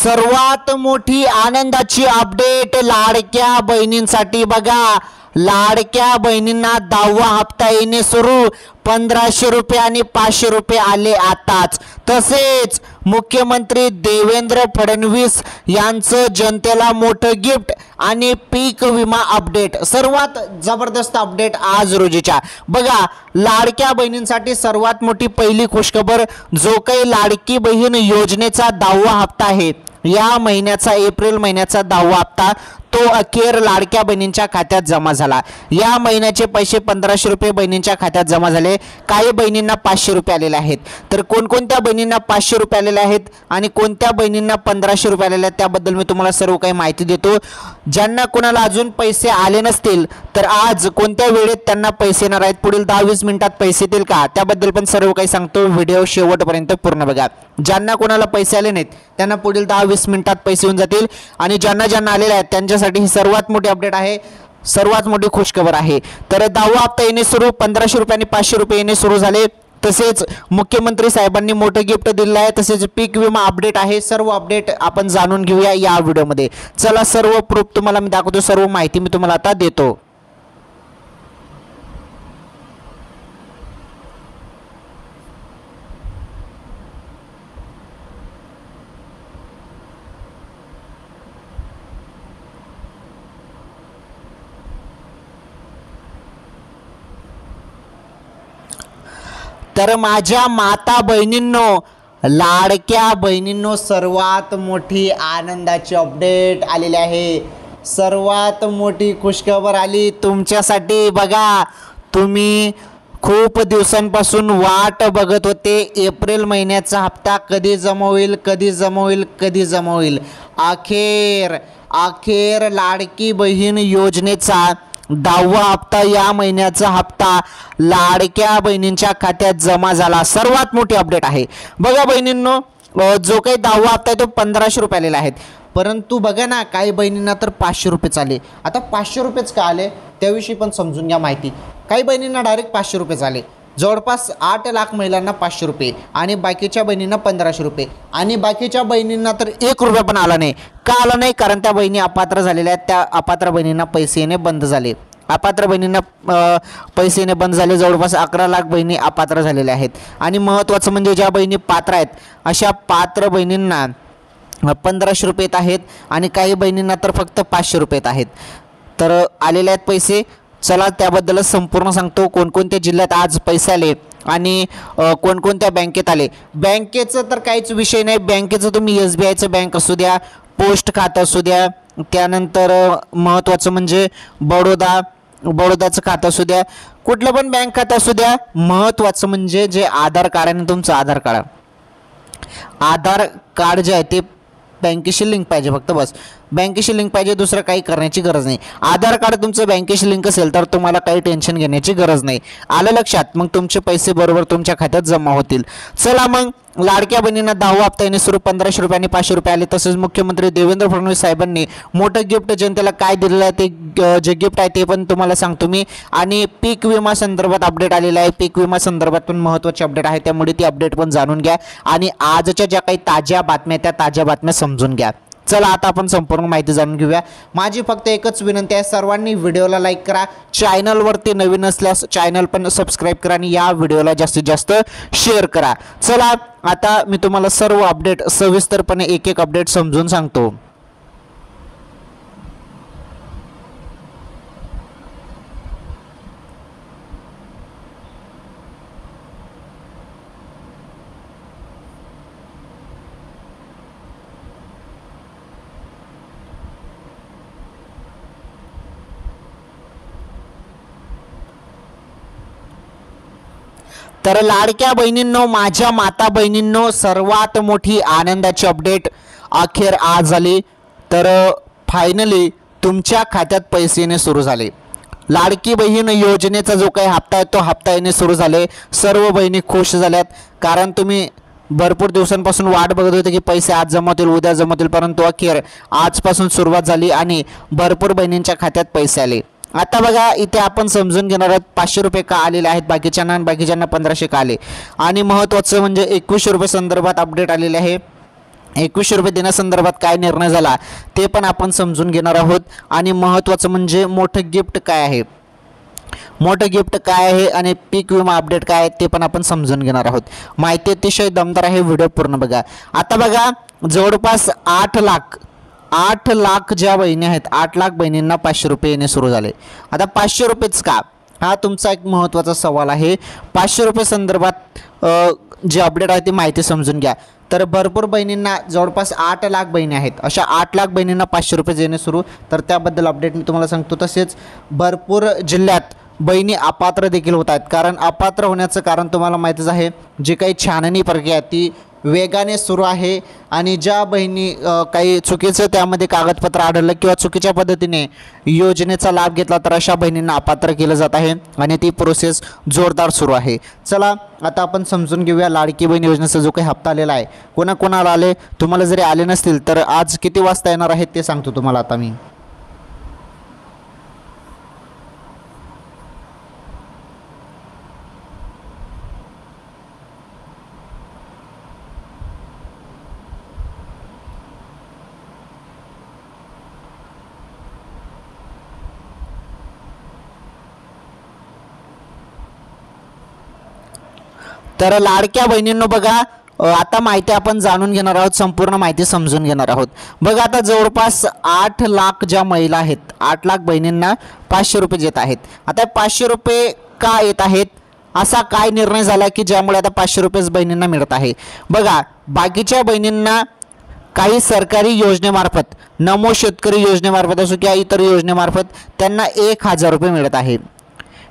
सर्वात मोठी आनंदाची अपडेट लाडक्या बहिणींसाठी बघा। लाडक्या बहिणींना 10वा हप्ता येणे सुरू। 1500 रुपये आणि 500 रुपये आले आताच। तसेच मुख्यमंत्री देवेंद्र फडणवीस यांचं जनतेला मोठं गिफ्ट आणि पीक विमा अपडेट। सर्वात जबरदस्त अपडेट आज रोजीच्या बघा। लाडक्या बहिणींसाठी सर्वात मोठी पहिली खुशखबर, जो काही लाडकी बहीण योजनेचा 10वा हप्ता आहे, या महिन्याचा एप्रिल महिन्याचा 10वा हप्ता तो अखेर लाडक्या बहिणींच्या खात्यात जमा झाला। या महिन्याचे पैसे 1500 रुपये बहिणींच्या खात्यात जमा झाले। काही बहिणींना 500 रुपये आलेले आहेत। तर कोणकोणत्या बहिणींना 500 रुपये आलेले आहेत आणि कोणत्या बहिणींना 1500 रुपये आलेले आहेत त्याबद्दल मी तुम्हाला सर्व काही माहिती देतो। ज्यांना कोणाला अजून पैसे आले नसतील तर आज कोणत्या वेळेत त्यांना पैसे येणार आहेत, पुढील 10-20 मिनिटात पैसे येतील का, त्याबद्दल पण सर्व काही सांगतो। व्हिडिओ शेवटपर्यंत पूर्ण बघा। ज्यांना कोणाला पैसे आले नाहीत त्यांना पुढील 10-20 मिनिटात पैसे येऊन जातील आणि ज्यांना आलेले आहेत त्यांच्यासाठी ही सर्वात मोठी अपडेट आहे, सर्वात मोठी खुशखबर आहे। तर 10वा हप्ता येणे सुरू, 1500 रुपये आणि 500 रुपये येणे सुरू झाले। तसेच मुख्यमंत्री साहेबांनी मोठं गिफ्ट दिलं आहे। तसेच पीक विमा अपडेट आहे। सर्व अपडेट आपण जाणून घेऊया या व्हिडिओमध्ये। चला, सर्व प्रूफ तुम्हाला मी दाखवतो, सर्व माहिती मी तुम्हाला आता देतो। तर माझ्या माता बहिणींनो, लाडक्या बहिणींनो, सर्वात मोठी आनंदाची अपडेट आलेली आहे। सर्वात मोठी खुशखबर आली तुमच्यासाठी बघा। तुम्ही खूप दिवसांपासून वाट बघत होते, एप्रिल महिन्याचा हप्ता कधी जमा होईल, कधी जमा होईल, कधी जमा होईल। अखेर लाडकी बहीण योजनेचा 10वा हप्ता, या महिन्याचा हप्ता लाडक्या बहिणींच्या खात्यात जमा झाला। सर्वात मोठी अपडेट आहे बघा बहिणींनो। जो काही 10वा हप्ता आहे तो 1500 रुपये आलेला आहेत, परंतु बघा ना, काही बहिणींना तर 500 रुपयेच आले। आता 500 रुपयेच का आले त्याविषयी पण समजून घ्या माहिती। काही बहिणींना डायरेक्ट 500 रुपयेच आले, जवळपास 8 लाख महिलांना 500 रुपये आणि बाकीच्या बहिणींना 1500 रुपये आणि बाकीच्या बहिणींना तर 1 रुपया पण आला नाही। का आला नाही? कारण त्या बहिणी अपात्र झालेल्या आहेत। त्या अपात्र बहिणींना पैसे येणे बंद झाले। अपात्र बहिणींना पैसे येणे बंद झाले। जवळपास 11 लाख बहिणी अपात्र झालेल्या आहेत। आणि महत्त्वाचं म्हणजे ज्या बहिणी पात्र आहेत अशा पात्र बहिणींना 1500 रुपये येत आहेत आणि काही बहिणींना तर फक्त 500 रुपये येत आहेत। तर आलेले आहेत पैसे। चला, त्याबद्दलच संपूर्ण सांगतो। कोणकोणत्या जिल्ह्यात आज पैसे आले आणि कोणकोणत्या बँकेत आले। बँकेचं तर काहीच विषय नाही। बँकेचं तुम्ही SBIचं बँक असू द्या, पोस्ट खातं असू द्या, त्यानंतर महत्त्वाचं म्हणजे बडोदाचं खातं असू द्या, कुठलं पण बँक खातं असू द्या। महत्त्वाचं म्हणजे जे आधार कार्ड आहे, तुमचं आधार कार्ड जे आहे ते बँकेशी लिंक पाहिजे, फक्त बस बँकेशी लिंक पाहिजे, दुसरं काही करण्याची गरज नाही। आधार कार्ड तुमचं बँकेशी लिंक असेल तर तुम्हाला काही टेन्शन घेण्याची गरज नाही। आलं लक्षात? मग तुमचे पैसे बरोबर तुमच्या खात्यात जमा होतील। चला मग, लाडक्या बहिणींना 10वा हप्ता येणे सुरू, 1500 रुपये आणि 500 रुपये आले। तसेच मुख्यमंत्री देवेंद्र फडणवीस साहेबांनी मोठं गिफ्ट जनतेला काय दिलेलं आहे ते जे गिफ्ट आहे ते पण तुम्हाला सांगतो मी। आणि पीक विमा संदर्भात अपडेट आलेला आहे। पीक विमा संदर्भात पण महत्त्वाची अपडेट आहे, त्यामुळे ती अपडेट पण जाणून घ्या आणि आजच्या ज्या काही ताज्या बातम्या त्या ताज्या बातम्या समजून घ्या। चला, आता आपण संपूर्ण माहिती जाणून घेऊया। माझी फक्त एकच विनंती आहे, सर्वांनी व्हिडिओला लाईक करा, चॅनलवरती नवीन असल्यास चॅनल पण सबस्क्राईब करा आणि या व्हिडिओला जास्तीत जास्त शेअर करा। चला, आता मी तुम्हाला सर्व अपडेट सविस्तरपणे एक अपडेट समजून सांगतो। तर लाडक्या बहिणींनो, माझ्या माता बहिणींनो, सर्वात मोठी आनंदाची अपडेट अखेर आज झाली। तर फायनली तुमच्या खात्यात पैसे येणे सुरू झाले। लाडकी बहीण योजनेचा जो काही हप्ता आहे तो हप्ता येणे सुरू झाले। सर्व बहिणी खुश झाल्यात, कारण तुम्ही भरपूर दिवसांपासून वाट बघत होते की पैसे आज जमा होतील, उद्या जमा होतील, परंतु अखेर आजपासून सुरुवात झाली आणि भरपूर बहिणींच्या खात्यात पैसे आले। आता बघा, इथे आपण समजून घेणार आहोत 500 रुपये का आलेले आहेत बाकीच्यांना आणि बाकीच्यांना 1500 का आले। आणि महत्त्वाचं म्हणजे 2100 रुपये संदर्भात अपडेट आलेले आहे। 2100 रुपये देण्यासंदर्भात काय निर्णय झाला ते पण आपण समजून घेणार आहोत. आणि महत्त्वाचं म्हणजे मोठं गिफ्ट काय आहे, मोठं गिफ्ट काय आहे आणि पीक विमा अपडेट काय आहे ते पण आपण समजून घेणार आहोत. माहिती अतिशय दमदार आहे, व्हिडिओ पूर्ण बघा. आता बघा, जवळपास 8 लाख ज्या बहिणी आहेत, 8 लाख बहिणींना 500 रुपये येणे सुरू झाले. आता 500 रुपयेच का, हा तुमचा एक महत्त्वाचा सवाल आहे. 500 रुपये संदर्भात जे अपडेट आहे ती माहिती समजून घ्या. तर भरपूर बहिणींना, जवळपास 8 लाख बहिणी आहेत, अशा 8 लाख बहिणींना 500 रुपये देणे सुरू. तर त्याबद्दल अपडेट मी तुम्हाला सांगतो. तसेच भरपूर जिल्ह्यात बहिणी अपात्र देखील होत आहेत. कारण अपात्र होण्याचं कारण तुम्हाला माहितीच आहे, जी काही छाननी प्रक्रिया ती वेगाने सुरू आहे. आणि ज्या बहिणी काही चुकीचं त्यामध्ये कागदपत्र आढळलं किंवा चुकीच्या पद्धतीने योजनेचा लाभ घेतला तर अशा बहिणींना अपात्र केलं जात आहे आणि ती प्रोसेस जोरदार सुरू आहे. चला आता आपण समजून घेऊया लाडकी बहीण योजनेचा जो काही हप्ता आलेला आहे, कोणाकोणाला आले. तुम्हाला जरी आले नसतील तर आज किती वाजता येणार आहेत ते सांगतो तुम्हाला आता मी. तर लाडक्या बहिणींनो बघा, आता माहिती आपण जाणून घेणार आहोत, संपूर्ण माहिती समजून घेणार आहोत. बघा, आता जवळपास 8 लाख ज्या महिला आहेत, 8 लाख बहिणींना 500 रुपये येत आहेत. आता 500 रुपये का येत आहेत, असा काय निर्णय झाला की ज्यामुळे आता 500 रुपयेच बहिणींना मिळत आहे. बघा, बाकीच्या बहिणींना काही सरकारी योजनेमार्फत, नमो शेतकरी योजनेमार्फत असो किंवा इतर योजनेमार्फत त्यांना 1000 रुपये मिळत आहे.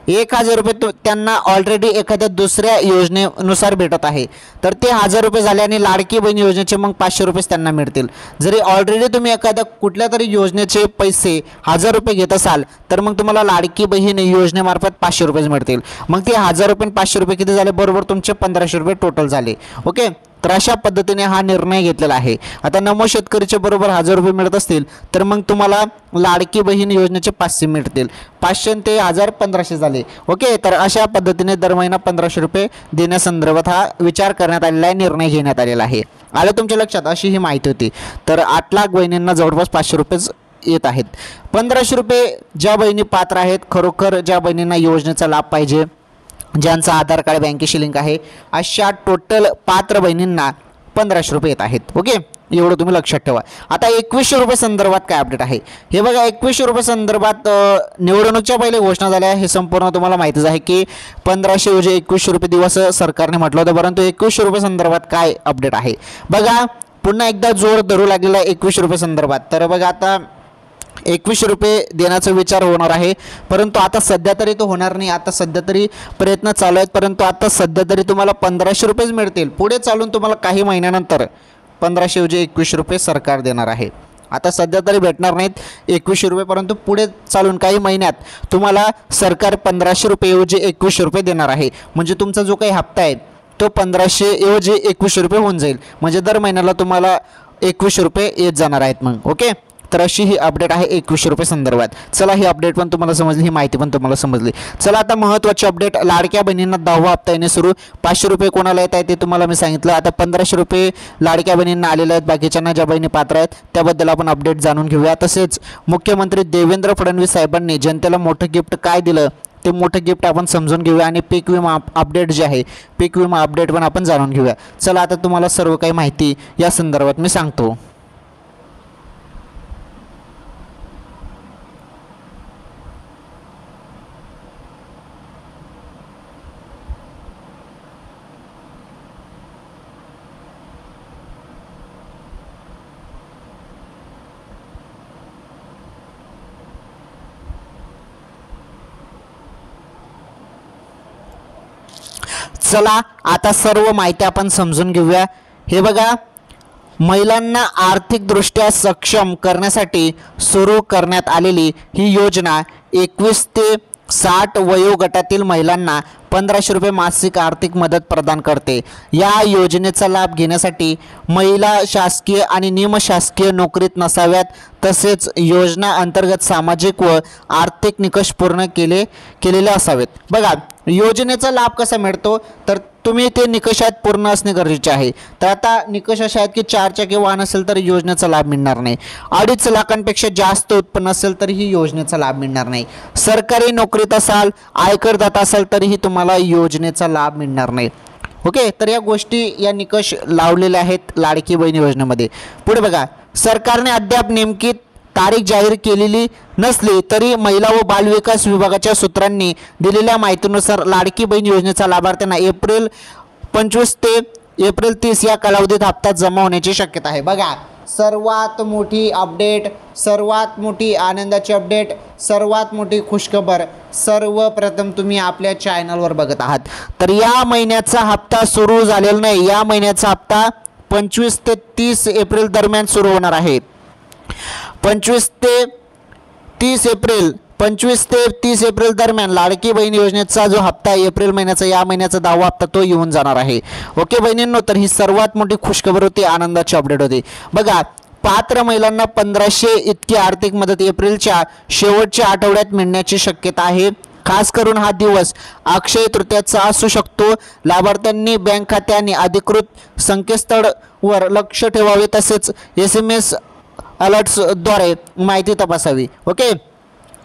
1000 रुपये त्यांना ऑलरेडी एखाद्या दुसऱ्या योजनेनुसार भेटत आहे. तर ते 1000 रुपये झाले आणि लाडकी बहीण योजनेचे मग 500 रुपये त्यांना मिळतील. जरी ऑलरेडी तुम्ही एखाद्या कुठल्या तरी योजनेचे पैसे 1000 रुपये घेत असाल तर मग तुम्हाला लाडकी बहीण योजनेमार्फत 500 रुपये मिळतील. मग ते 1000 रुपये 500 रुपये किती झाले, बरोबर तुमचे 1500 रुपये टोटल झाले. ओके, तर अशा पद्धतीने हा निर्णय घेतलेला आहे. आता नमो शेतकरीचे बरोबर 1000 रुपये मिळत असतील तर मग तुम्हाला लाडकी बहीण योजनेचे 500 मिळतील. 500 ते 1000 1500 झाले. ओके, तर अशा पद्धतीने दर महिना 1500 रुपये देण्यासंदर्भात हा विचार करण्यात आलेला आहे, निर्णय घेण्यात आलेला आहे. आलं तुमच्या लक्षात, अशी ही माहिती होती. तर 8 लाख बहिणींना जवळपास 500 रुपयेच येत आहेत. 1500 रुपये ज्या बहिणी पात्र आहेत, खरोखर ज्या बहिणींना योजनेचा लाभ पाहिजे, ज्यांचा आधार कार्ड बँकेशी लिंक आहे, अशा टोटल पात्र बहिणींना 1500 रुपये येत आहेत. ओके, एवढं तुम्ही लक्षात ठेवा. आता 2100 रुपये संदर्भात काय अपडेट आहे हे बघा. 2100 रुपये संदर्भात निवडणुकीच्या पहिले घोषणा झाल्या, हे संपूर्ण तुम्हाला माहितीच आहे की 1500 ऐवजी 2100 रुपये दिवस सरकारने म्हटलं होतं. परंतु 2100 रुपये संदर्भात काय अपडेट आहे बघा. पुन्हा एकदा जोर धरू लागलेला आहे 2100 रुपये संदर्भात. तर बघा, आता 2100 रुपये देण्याचा विचार होणार आहे, परंतु आता सध्या तरी तो होणार नाही. आता सध्या तरी प्रयत्न चालू आहेत, परंतु आता सध्या तरी तुम्हाला 1500 रुपयेच मिळतील. पुढे चालून तुम्हाला काही महिन्यानंतर 1500 ऐवजी 2100 रुपये सरकार देणार आहे. आता सध्या तरी भेटणार नाहीत 2100 रुपये, परंतु पुढे चालून काही महिन्यात तुम्हाला सरकार 1500 रुपये ऐवजी 2100 रुपये देणार आहे. म्हणजे तुमचा जो काही हप्ता आहे तो 1500 ऐवजी 2100 रुपये होऊन जाईल. म्हणजे दर महिन्याला तुम्हाला 2100 रुपये येत जाणार आहेत मग. ओके, तर अशी ही अपडेट आहे 2100 रुपये संदर्भात. चला, ही अपडेट पण तुम्हाला समजली, ही माहिती पण तुम्हाला समजली. चला, आता महत्त्वाची अपडेट, लाडक्या बहिणींना 10वा हप्ता येणे सुरू. 500 रुपये कोणाला येत आहे ते तुम्हाला मी सांगितलं. आता 1500 रुपये लाडक्या बहिणींना आलेले आहेत. बाकीच्यांना ज्या बहिणी पात्र आहेत त्याबद्दल आपण अपडेट जाणून घेऊया. तसेच मुख्यमंत्री देवेंद्र फडणवीस साहेबांनी जनतेला मोठं गिफ्ट काय दिलं ते मोठं गिफ्ट आपण समजून घेऊया. आणि पीक विमा अपडेट जे आहे, पीक विमा अपडेट पण आपण जाणून घेऊया. चला, आता तुम्हाला सर्व काही माहिती या संदर्भात मी सांगतो. चला, आता सर्व माहिती आपण समजून घेऊया. हे बघा, महिलांना आर्थिकदृष्ट्या सक्षम करण्यासाठी सुरू करण्यात आलेली ही योजना 21 ते 60 वयोगटातील महिलांना 1500 रुपये मासिक आर्थिक मदत प्रदान करते. या योजनेचा लाभ घेण्यासाठी महिला शासकीय आणि निमशासकीय नोकरीत नसाव्यात. तसेच योजना अंतर्गत सामाजिक व आर्थिक निकष पूर्ण केलेले असावेत. बघा, योजनेचा लाभ कसा मिळतो तर तुम्ही ते निकषात पूर्ण असणे गरजेचे आहे. तर आता निकष असे आहेत की 4 चाकी वाहन असेल तर योजनेचा लाभ मिळणार नाही. 2.5 लाखांपेक्षा जास्त उत्पन्न असेल तरीही योजनेचा लाभ मिळणार नाही. सरकारी नोकरीत असाल, आयकरदाता असाल तरीही तुम्हाला योजनेचा लाभ मिळणार नाही. ओके, तर या गोष्टी या निकष लावलेल्या आहेत लाडकी बहीण योजनेमध्ये. पुढे बघा, सरकारने अद्याप नेमकी तारीख जाहीर केलेली नसली तरी महिला व बालविकास विभागाच्या सूत्रांनी दिलेल्या माहितीनुसार लाडकी बहीण योजनेचा लाभार्थ्यांना एप्रिल 25 ते एप्रिल 30 या कालावधीत हप्ता जमा होण्याची शक्यता आहे. बघा, सर्वात मोठी अपडेट, सर्वात मोठी आनंदाची अपडेट, सर्वात मोठी खुशखबर सर्वप्रथम तुम्ही आपल्या चॅनलवर बघत आहात. तर या महिन्याचा हप्ता सुरू झालेला नाही. या महिन्याचा हप्ता 25 ते 30 एप्रिल दरम्यान सुरू होणार आहे. 25 ते 30 एप्रिल दरम्यान लाडकी बहीण योजनेचा जो हप्ता आहे एप्रिल महिन्याचा, या महिन्याचा 10वा हप्ता तो येऊन जाणार आहे. ओके बहिणींनो, तर ही सर्वात मोठी खुशखबर होती, आनंदाची अपडेट होती. बघा, पात्र महिलांना 1500 इतकी आर्थिक मदत एप्रिलच्या शेवटच्या आठवड्यात मिळण्याची शक्यता आहे. खास करून हा दिवस अक्षय तृतीयाचा असू शकतो. लाभार्थ्यांनी बँक खाते आणि अधिकृत संकेतस्थळावर लक्ष ठेवावे, तसेच SMS अलर्ट्सद्वारे माहिती तपासावी. ओके,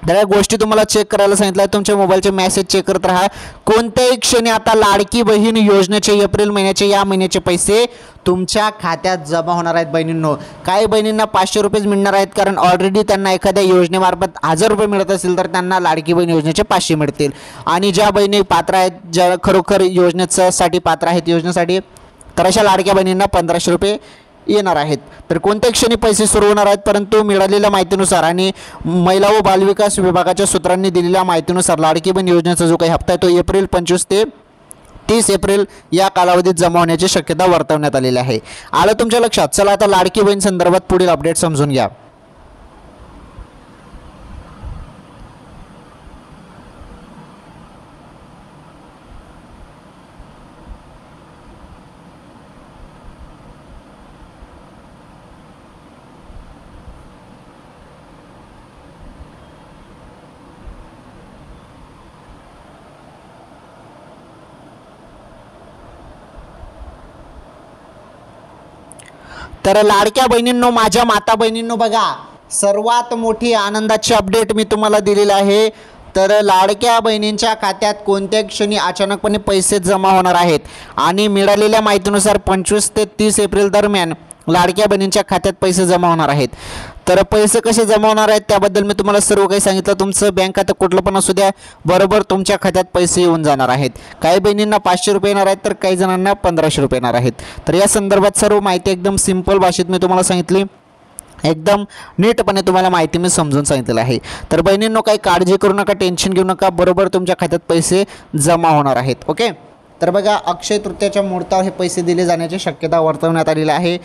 तर या गोष्टी तुम्हाला चेक करायला सांगितलं आहे. तुमच्या मोबाईलचे मेसेज चेक करत राहा. कोणत्याही क्षणी आता लाडकी बहीण योजनेचे एप्रिल महिन्याचे या महिन्याचे पैसे तुमच्या खात्यात जमा होणार आहेत बहिणींनो. काही बहिणींना 500 रुपयेच मिळणार आहेत, कारण ऑलरेडी त्यांना एखाद्या योजनेमार्फत 1000 रुपये मिळत असेल तर त्यांना लाडकी बहीण योजनेचे 500 मिळतील. आणि ज्या बहिणी पात्र आहेत, ज्या खरोखर योजनेसाठी पात्र आहेत योजनेसाठी, तर अशा लाडक्या बहिणींना 1500 रुपये येणार आहेत. तर कोणत्या क्षणी पैसे सुरू होणार आहेत, परंतु मिळालेल्या माहितीनुसार आणि महिला व बालविकास विभागाच्या सूत्रांनी दिलेल्या माहितीनुसार लाडकी बहीण योजनेचा जो काही हप्ता आहे तो एप्रिल 25 ते 30 एप्रिल या कालावधीत जमा होण्याची शक्यता वर्तवण्यात आलेली आहे. आलं तुमच्या लक्षात? चला आता लाडकी बहीण संदर्भात पुढील अपडेट समजून घ्या. तर लाडक्या बहिणींनो, माझ्या माता बहिणींनो, बघा, सर्वात मोठी आनंदाची अपडेट मी तुम्हाला दिलेली आहे. तर लाडक्या बहिणींच्या खात्यात कोणत्या क्षणी अचानकपणे पैसे जमा होणार आहेत आणि मिळालेल्या माहितीनुसार 25 ते 30 एप्रिल दरम्यान लाडक्या बहिणींच्या खात्यात पैसे जमा होणार आहेत. तर पैसे कसे जमा होणार आहेत त्याबद्दल मी तुम्हाला सर्व काही सांगितलं. तुमचं बँक खातं कुठलं पण असू द्या, बरोबर तुमच्या खात्यात पैसे येऊन जाणार आहेत. काही बहिणींना 500 रुपये येणार आहेत, तर काही जणांना 1500 रुपये येणार आहेत. तर या संदर्भात सर्व माहिती एकदम सिंपल भाषेत मी तुम्हाला सांगितली. एकदम नीटपणे तुम्हाला माहिती मी समजून सांगितलेलं आहे. तर बहिणींनो, काही काळजी करू नका, टेन्शन घेऊ नका, बरोबर तुमच्या खात्यात पैसे जमा होणार आहेत. ओके, तर बघा, अक्षय तृतीयाच्या मुहूर्तावर हे पैसे दिले जाण्याची शक्यता वर्तवण्यात आलेली आहे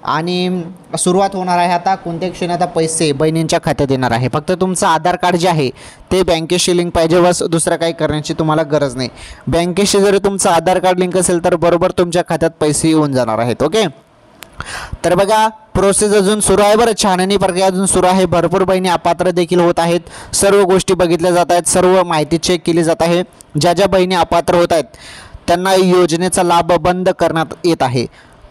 आणि सुरुवात होणार आहे. आता कोणत्या क्षणी आता पैसे बहिणींच्या खात्यात येणार आहे. फक्त तुमचं आधार कार्ड जे आहे ते बँकेशी लिंक पाहिजे, बस, दुसरं काही करण्याची तुम्हाला गरज नाही. बँकेशी जरी तुमचं आधार कार्ड लिंक असेल तर बरोबर तुमच्या खात्यात पैसे येऊन जाणार आहेत. ओके, तर बघा, प्रोसेस अजून सुरू आहे. बरं, छाननी प्रक्रिया अजून सुरू आहे. भरपूर बहिणी अपात्र देखील होत आहेत. सर्व गोष्टी बघितल्या जात आहेत, सर्व माहिती चेक केली जात आहे. ज्या ज्या बहिणी अपात्र होत आहेत त्यांना योजनेचा लाभ बंद करण्यात येत आहे.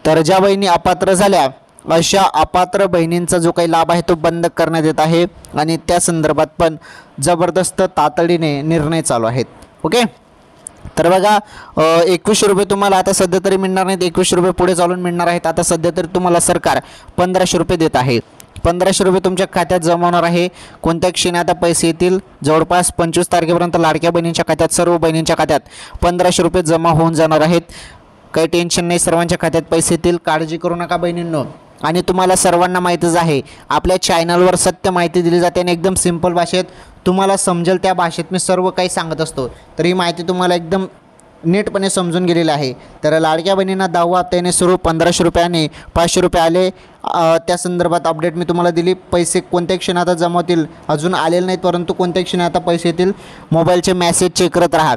तर ज्या बहिणी अपात्र झाल्या अशा अपात्र बहिणींचा जो काही लाभ आहे तो बंद करण्यात येत आहे आणि त्या संदर्भात पण जबरदस्त तातडीने निर्णय चालू आहेत. ओके, तर बघा, 2100 रुपये तुम्हाला आता सध्या तरी मिळणार नाहीत. 2100 रुपये पुढे चालून मिळणार आहेत. आता सध्या तरी तुम्हाला सरकार 1500 रुपये देत आहे. 1500 रुपये तुमच्या खात्यात जमा होणार आहे. कोणत्या क्षणी आता पैसे येतील? जवळपास 25 तारखेपर्यंत लाडक्या बहिणींच्या खात्यात, सर्व बहिणींच्या खात्यात 1500 रुपये जमा होऊन जाणार आहेत. काही टेन्शन नाही, सर्वांच्या खात्यात पैसे येतील, काळजी करू नका बहिणींनो. आणि तुम्हाला सर्वांना माहीतच आहे, आपल्या चॅनलवर सत्य माहिती दिली जाते आणि एकदम सिंपल भाषेत तुम्हाला समजेल त्या भाषेत मी सर्व काही सांगत असतो. तर ही माहिती तुम्हाला एकदम नीटपणे समजून गेलेलं आहे. तर लाडक्या बहिणींना 10वा हप्त्याने सुरू 1500 रुपयाने 500 रुपये आले. त्या संदर्भात अपडेट मी तुम्हाला दिली. पैसे कोणत्या क्षणी आता जमा होतील अजून आलेले नाहीत, परंतु कोणत्या क्षणी आता पैसे येतील मोबाईलचे मेसेज चेक करत राहा.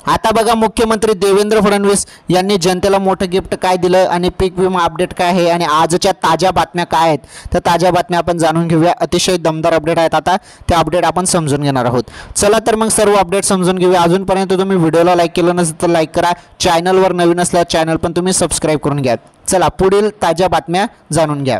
आता बघा मुख्यमंत्री देवेंद्र फडणवीस यांनी जनतेला मोठं गिफ्ट काय दिलं आणि पीक विमा अपडेट काय आहे आणि आजच्या ताज्या बातम्या काय आहेत, तर ताज्या बातम्या आपण जाणून घेऊया. अतिशय दमदार अपडेट आहेत. आता ते अपडेट आपण समजून घेणार आहोत. चला तर मग सर्व अपडेट समजून घेऊया. अजूनपर्यंत तुम्ही व्हिडिओला लाईक केलं नसेल तर लाईक करा. चॅनलवर नवीन असल्यास चॅनल पण तुम्ही सबस्क्राईब करून घ्या. चला पुढील ताज्या बातम्या जाणून घ्या.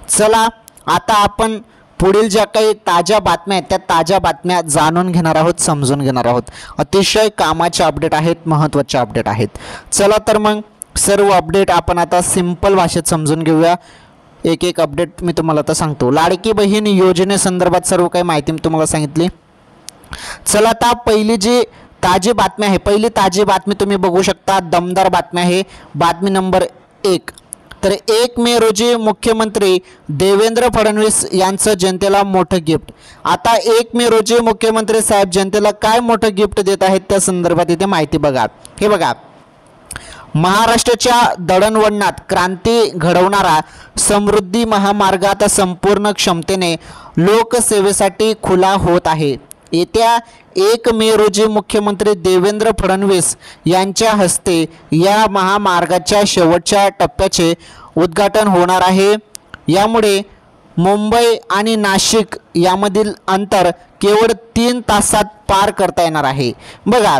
चला आता आपण पुढील ज्या काही ताज्या बातम्या आहेत त्या ताज्या बातम्या जाणून घेणार आहोत, समजून घेणार आहोत. अतिशय कामाचे अपडेट आहेत, महत्त्वाचे अपडेट आहेत. चला तर मग सर्व अपडेट आपण आता सिंपल भाषेत समजून घेऊया. एक एक अपडेट मी तुम्हाला आता सांगतो. लाडकी बहीण योजनेसंदर्भात सर्व काही माहिती मी तुम्हाला सांगितली. चला आता पहिली जी ताजी बातमी आहे, पहिली ताजी बातमी तुम्ही बघू शकता. दमदार बातमी आहे. बातमी नंबर 1. तर 1 मे रोजी मुख्यमंत्री देवेंद्र फडणवीस यांचं जनतेला मोठं गिफ्ट. आता 1 मे रोजी मुख्यमंत्री साहेब जनतेला काय मोठं गिफ्ट देत आहेत त्या संदर्भात इथे माहिती बघा. हे बघा, महाराष्ट्राच्या दळणवळणात क्रांती घडवणारा समृद्धी महामार्ग आता संपूर्ण क्षमतेने लोकसेवेसाठी खुला होत आहे. येत्या 1 मे रोजी मुख्यमंत्री देवेंद्र फडणवीस यांच्या हस्ते या महामार्गाच्या शेवटच्या टप्प्याचे उद्घाटन होणार आहे. यामुळे मुंबई आणि नाशिक यामधील अंतर केवळ 3 तासात पार करता येणार आहे. बघा,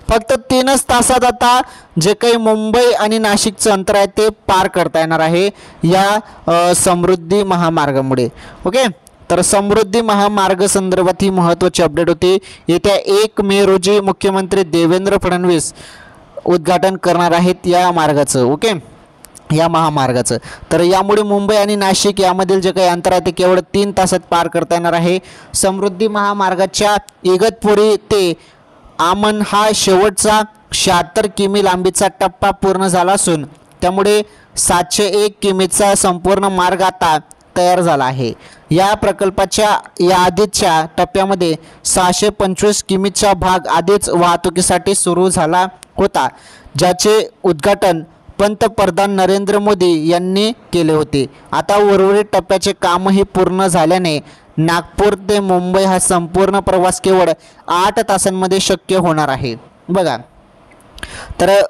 फक्त 3च तासात आता जे काही मुंबई आणि नाशिकचं अंतर आहे ते पार करता येणार आहे या समृद्धी महामार्गामुळे. ओके, तर समृद्धी महामार्ग संदर्भात ही महत्त्वाची अपडेट होती. येत्या 1 मे रोजी मुख्यमंत्री देवेंद्र फडणवीस उद्घाटन करणार आहेत या मार्गाचं. ओके, या महामार्गाचं. तर यामुळे मुंबई आणि नाशिक यामधील जे काही अंतर आहे ते केवळ 3 तासात पार करता येणार आहे. समृद्धी महामार्गाच्या इगतपुरी ते आमन हा शेवटचा 76 किमी लांबीचा टप्पा पूर्ण झाला असून त्यामुळे 701 किमीचा संपूर्ण मार्ग आता तयार झाला आहे. या प्रकल्पाच्या या आधीच्या टप्प्यामध्ये 625 किमीचा भाग आधीच वाहतुकीसाठी सुरू झाला होता, ज्याचे उद्घाटन पंतप्रधान नरेंद्र मोदी यांनी केले होते. आता उर्वरित टप्प्याचे कामही पूर्ण झाल्याने नागपूर ते मुंबई हा संपूर्ण प्रवास केवळ 8 तासांमध्ये शक्य होणार आहे. बघा, तर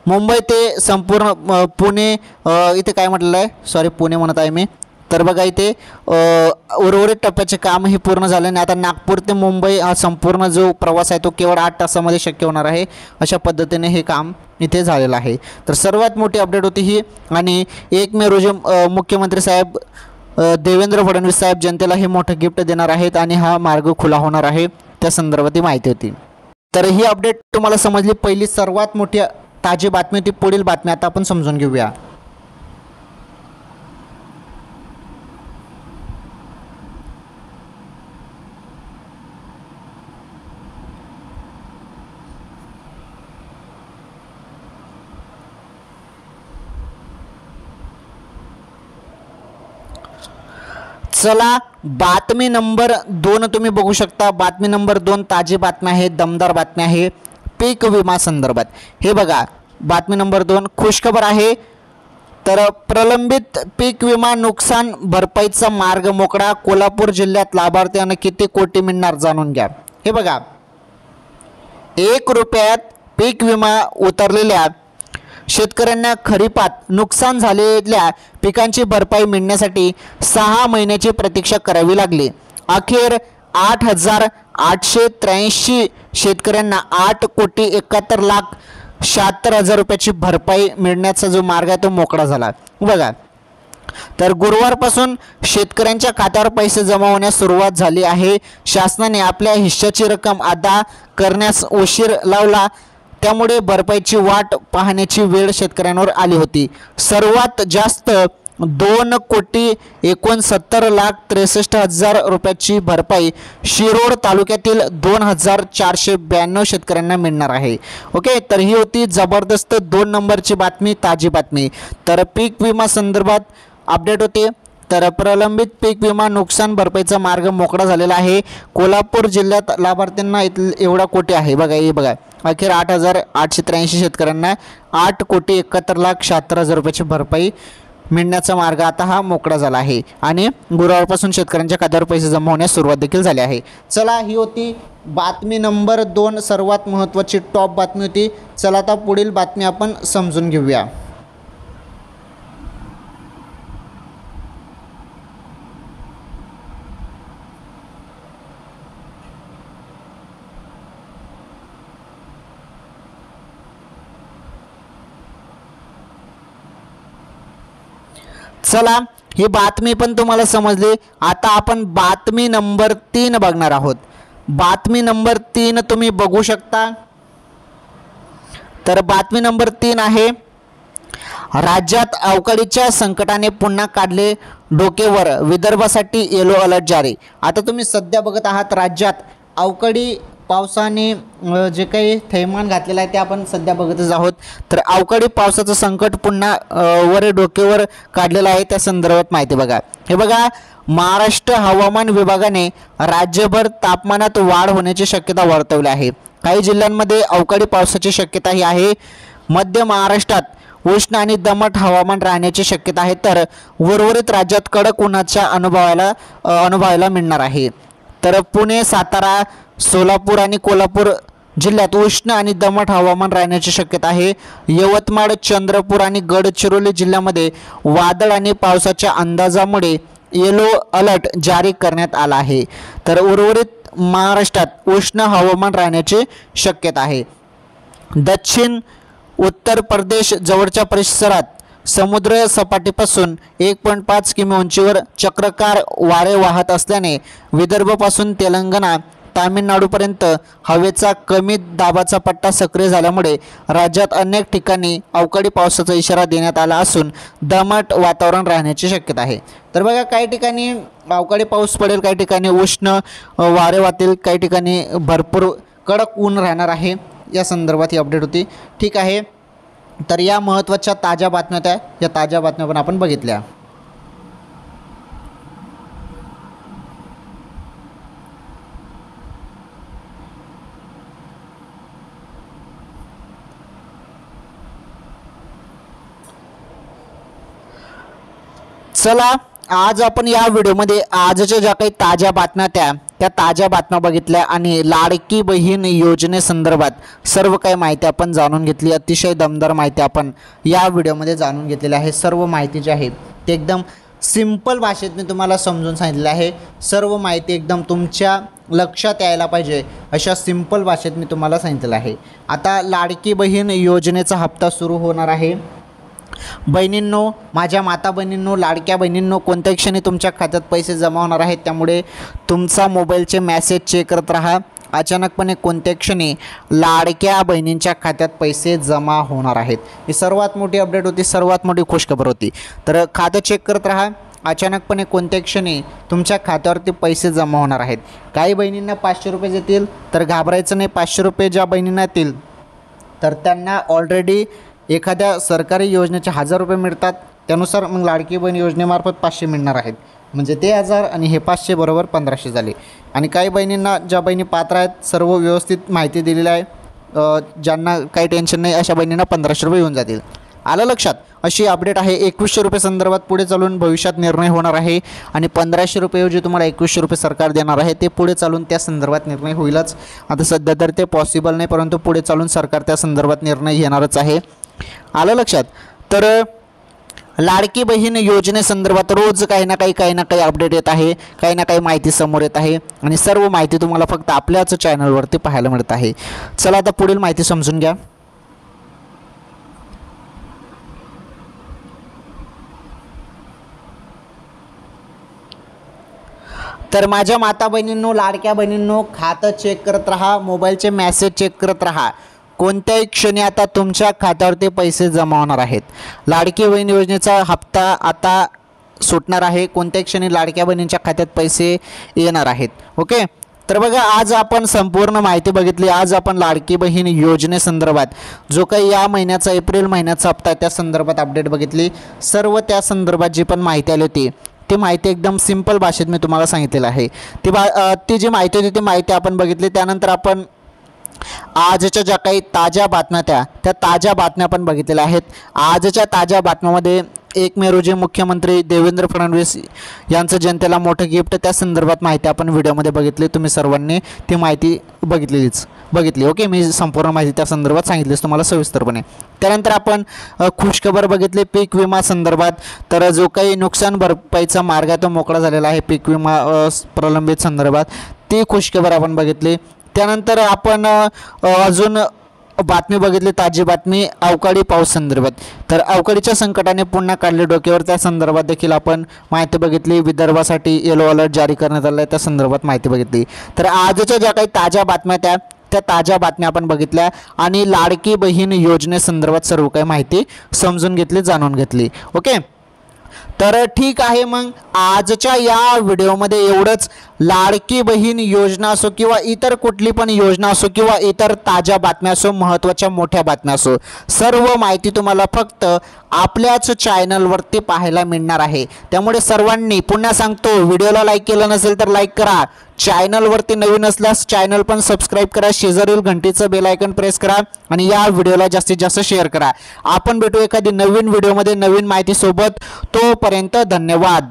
मुंबई ते संपूर्ण पुणे इथे काय म्हटलेलं आहे, सॉरी पुणे म्हणत आहे मी. तर बघा इथे उर्वरित टप्प्याचे कामही पूर्ण झाल्याने आता नागपूर ते मुंबई हा संपूर्ण जो प्रवास आहे तो केवळ 8 तासामध्ये शक्य होणार आहे. अशा पद्धतीने हे काम इथे झालेलं आहे. तर सर्वात मोठी अपडेट होती ही. आणि 1 मे रोजी मुख्यमंत्री साहेब देवेंद्र फडणवीस साहेब जनतेला हे मोठं गिफ्ट देणार आहेत आणि हा मार्ग खुला होणार आहे, त्या संदर्भात ही माहिती होती. तर ही अपडेट तुम्हाला समजली. पहिली सर्वात मोठी ताजी बातमी होती. पुढील बातमी आता आपण समजून घेऊया. चला बातमी नंबर 2 तुम्ही बघू शकता. बातमी नंबर 2 ताजी बातमी आहे, दमदार बातमी आहे पीक विमा संदर्भात. हे बघा, बातमी नंबर 2 खुशखबर आहे. तर प्रलंबित पीक विमा नुकसान भरपाईचा मार्ग मोकळा. कोल्हापूर जिल्ह्यात लाभार्थ्यांना किती कोटी मिळणार जाणून घ्या. हे बघा, 1 रुपयात पीक विमा उतरलेल्या शेतकऱ्यांना खरीपात नुकसान झालेल्या पिकांची भरपाई मिळण्यासाठी 6 महिन्याची प्रतीक्षा करावी लागली. अखेर 8,883 शेतकऱ्यांना 8,71,76,000 रुपयाची भरपाई मिळण्याचा जो मार्ग आहे तो मोकळा झाला. बघा, तर गुरुवारपासून शेतकऱ्यांच्या खात्यावर पैसे जमा होण्यास सुरुवात झाली आहे. शासनाने आपल्या हिश्श्याची रक्कम अदा करण्यास उशीर लावला, त्यामुळे भरपाईची वाट पाहण्याची वेळ शेतकऱ्यांवर आली होती. सर्वात जास्त 2,69,63,00,000 रुपयाची भरपाई शिरोड तालुक्यातील 2,492 शेतकऱ्यांना मिळणार आहे. ओके, तर ही होती जबरदस्त 2 नंबरची बातमी, ताजी बातमी. तर पीक विमा संदर्भात अपडेट होते. तर प्रलंबित पीक विमा नुकसान भरपाईचा मार्ग मोकळा झालेला आहे. कोल्हापूर जिल्ह्यात लाभार्थ्यांना एवढा कोटी आहे बघा. हे बघा, अखेर 8,883 शेतकऱ्यांना 8,71,76,000 रुपयाची भरपाई मिळण्याचा मार्ग आता हा मोकळा झाला आहे आणि गुरुवारपासून शेतकऱ्यांच्या खात्यावर पैसे जमा होण्यास सुरुवात देखील झाली आहे. चला, ही होती बातमी नंबर 2, सर्वात महत्त्वाची टॉप बातमी होती. चला आता पुढील बातमी आपण समजून घेऊया. चला, ही बातमी पण तुम्हाला समजली. आता आपण बातमी नंबर 3 बघणार आहोत. बातमी नंबर 3 तुम्ही बघू शकता. तर बातमी नंबर 3 आहे, राज्यात अवकाळीच्या संकटाने पुन्हा काढले डोकेवर, विदर्भासाठी येलो अलर्ट जारी. आता तुम्ही सध्या बघत आहात राज्यात अवकाळी पावसाने जे काही थैमान घातलेलं आहे ते आपण सध्या बघतच आहोत. तर अवकाळी पावसाचं संकट पुन्हा वर डोकेवर काढलेलं आहे. त्या संदर्भात माहिती बघा. हे बघा, महाराष्ट्र हवामान विभागाने राज्यभर तापमानात वाढ होण्याची शक्यता वर्तवली आहे. काही जिल्ह्यांमध्ये अवकाळी पावसाची शक्यताही आहे. मध्य महाराष्ट्रात उष्ण आणि दमट हवामान राहण्याची शक्यता आहे. तर उर्वरित राज्यात कडक उन्हाच्या अनुभवायला मिळणार आहे. तर पुणे, सातारा, सोलापूर आणि कोल्हापूर जिल्ह्यात उष्ण आणि दमट हवामान राहण्याची शक्यता आहे. यवतमाळ, चंद्रपूर आणि गडचिरोली जिल्ह्यामध्ये वादळ आणि पावसाच्या अंदाजामुळे येलो अलर्ट जारी करण्यात आला आहे. तर उर्वरित महाराष्ट्रात उष्ण हवामान राहण्याची शक्यता आहे. दक्षिण उत्तर प्रदेश जवळच्या परिसरात समुद्र सपाटीपासून 1.5 किमी उंचीवर चक्रकार वारे वाहत असल्याने विदर्भापासून तेलंगणा, तामिळनाडूपर्यंत हवेचा कमी दाबाचा पट्टा सक्रिय झाल्यामुळे राज्यात अनेक ठिकाणी अवकाळी पावसाचा इशारा देण्यात आला असून दमट वातावरण राहण्याची शक्यता आहे. तर बघा, काही ठिकाणी अवकाळी पाऊस पडेल, काही ठिकाणी उष्ण वारे वाहतील, काही ठिकाणी भरपूर कडक ऊन राहणार आहे. या संदर्भात ही अपडेट होती. ठीक आहे, तर या महत्त्वाच्या ताज्या बातम्या होत्या. या ताज्या बातम्या पण आपण बघितल्या. चला, आज आपण या व्हिडिओमध्ये आजच्या ज्या काही ताज्या बातम्या त्या ताज्या बातम्या बघितल्या आणि लाडकी बहीण योजनेसंदर्भात सर्व काही माहिती आपण जाणून घेतली. अतिशय दमदार माहिती आपण या व्हिडिओमध्ये जाणून घेतलेली आहे. सर्व माहिती जी आहे ते एकदम सिंपल भाषेत मी तुम्हाला समजून सांगितलेलं आहे. सर्व माहिती एकदम तुमच्या लक्षात यायला पाहिजे अशा सिंपल भाषेत मी तुम्हाला सांगितलेलं आहे. आता लाडकी बहीण योजनेचा हप्ता सुरू होणार आहे. बहिणींनो, माझ्या माता बहिणींनो, लाडक्या बहिणींनो, कोणत्याही क्षणी तुमच्या खात्यात पैसे जमा होणार आहेत. त्यामुळे तुमचा मोबाईलचे मेसेज चेक करत राहा. अचानकपणे कोणत्याही क्षणी लाडक्या बहिणींच्या खात्यात पैसे जमा होणार आहेत. ही सर्वात मोठी अपडेट होती, सर्वात मोठी खुशखबर होती. तर खातं चेक करत राहा. अचानकपणे कोणत्याही क्षणी तुमच्या खात्यावरती पैसे जमा होणार आहेत. काही बहिणींना 500 रुपये येतील, तर घाबरायचं नाही. 500 रुपये ज्या बहिणींना येतील तर त्यांना ऑलरेडी एखाद्या सरकारी योजनेचे 1000 रुपये मिळतात. त्यानुसार मग लाडकी बहीण योजनेमार्फत 500 मिळणार आहेत. म्हणजे ते 1000 आणि हे 500 बरोबर 1500 झाले. आणि काही बहिणींना, ज्या बहिणी पात्र आहेत, सर्व व्यवस्थित माहिती दिलेली आहे, ज्यांना काही टेन्शन नाही, अशा बहिणींना 1500 रुपये येऊन जातील. आलं लक्षात? अशी अपडेट आहे. 2100 रुपये संदर्भात पुढे चालून भविष्यात निर्णय होणार आहे आणि 1500 रुपयेऐवजी तुम्हाला 2100 रुपये सरकार देणार आहे. ते पुढे चालून त्या संदर्भात निर्णय होईलच. आता सध्या तर ते पॉसिबल नाही, परंतु पुढे चालून सरकार त्या संदर्भात निर्णय घेणारच आहे. आलं लक्षात? तर लाडकी बहीण योजनेसंदर्भात रोज काही ना काही अपडेट येत आहे, काही ना काही माहिती समोर येत आहे आणि सर्व माहिती तुम्हाला फक्त आपल्याच चॅनलवरती पाहायला मिळत आहे. चला आता पुढील माहिती समजून घ्या. तर माझ्या माता बहिणींनो, लाडक्या बहिणींनो, खातं चेक करत राहा, मोबाईलचे मेसेज चेक करत राहा. कोणत्याही क्षणी आता तुमच्या खात्यावरती पैसे जमा होणार आहेत। लाडकी बहीण योजनेचा हप्ता आता सुटणार आहे, कोणत्याही क्षणी लाडक्या बहिणींच्या खात्यात पैसे येणार आहेत। ओके, तर बघा आज आपण संपूर्ण माहिती बघितली। आज आपण लाडकी बहीण योजनेसंदर्भात जो काही या महिन्याचा एप्रिल महिन्याचा हप्ता त्या संदर्भात अपडेट बघितली। सर्व त्या संदर्भात जी पण माहिती आली होती ती माहिती एकदम सिंपल भाषेत मी तुम्हाला सांगितलेलं आहे। ती जी माहिती होती ती माहिती आपण बघितली। त्यानंतर आपण आजच्या ज्या काही ताज्या बातम्या त्या ताज्या बातम्या आपण बघितलेल्या आहेत। आजच्या ताज्या बातम्यामध्ये 1 मे रोजी मुख्यमंत्री देवेंद्र फडणवीस यांचं जनतेला मोठं गिफ्ट त्या संदर्भात माहिती आपण व्हिडिओमध्ये बघितली। तुम्ही सर्वांनी ती माहिती बघितली। ओके, मी संपूर्ण माहिती त्या संदर्भात सांगितलीच तुम्हाला सविस्तरपणे। त्यानंतर आपण खुशखबर बघितली पीक विमा संदर्भात। तर जो काही नुकसान भरपाईचा मार्ग आहे तो मोकळा झालेला आहे पीक विमा प्रलंबित संदर्भात, ती खुशखबर आपण बघितली। त्यानंतर आपण अजून बातमी बघितली ताजी बातमी अवकाळी पाऊस संदर्भात। तर अवकाळीच्या संकटाने पुन्हा काढले डोक्यावर त्या संदर्भात देखील आपण माहिती बघितली। विदर्भासाठी येलो अलर्ट जारी करण्यात आला आहे त्या संदर्भात माहिती बघितली। तर आजच्या ज्या काही ताज्या बातम्या त्या ताज्या बातम्या आपण बघितल्या आणि लाडकी बहीण योजनेसंदर्भात सर्व काही माहिती समजून घेतली, जाणून घेतली। ओके, तर ठीक आहे, मग आजच्या या व्हिडिओमध्ये एवढंच। लाडकी बहीण योजना असो किंवा इतर कुठली पण योजना असो किंवा इतर ताज्या बातम्या असो, महत्त्वाच्या मोठ्या बातम्या असो, सर्व माहिती तुम्हाला फक्त आपल्याच चॅनलवरती पाहायला मिळणार आहे। त्यामुळे सर्वांनी पुन्हा सांगतो, व्हिडिओला लाईक केलं नसेल तर लाईक करा, चॅनलवरती नवीन असल्यास चॅनल पण सबस्क्राईब करा, शेजारील घंटीचं बेल आयकॉन प्रेस करा आणि या व्हिडिओला जास्तीत जास्त शेअर करा। आपण भेटू एखादी नवीन व्हिडिओमध्ये नवीन माहिती सोबत, तोपर्यंत धन्यवाद।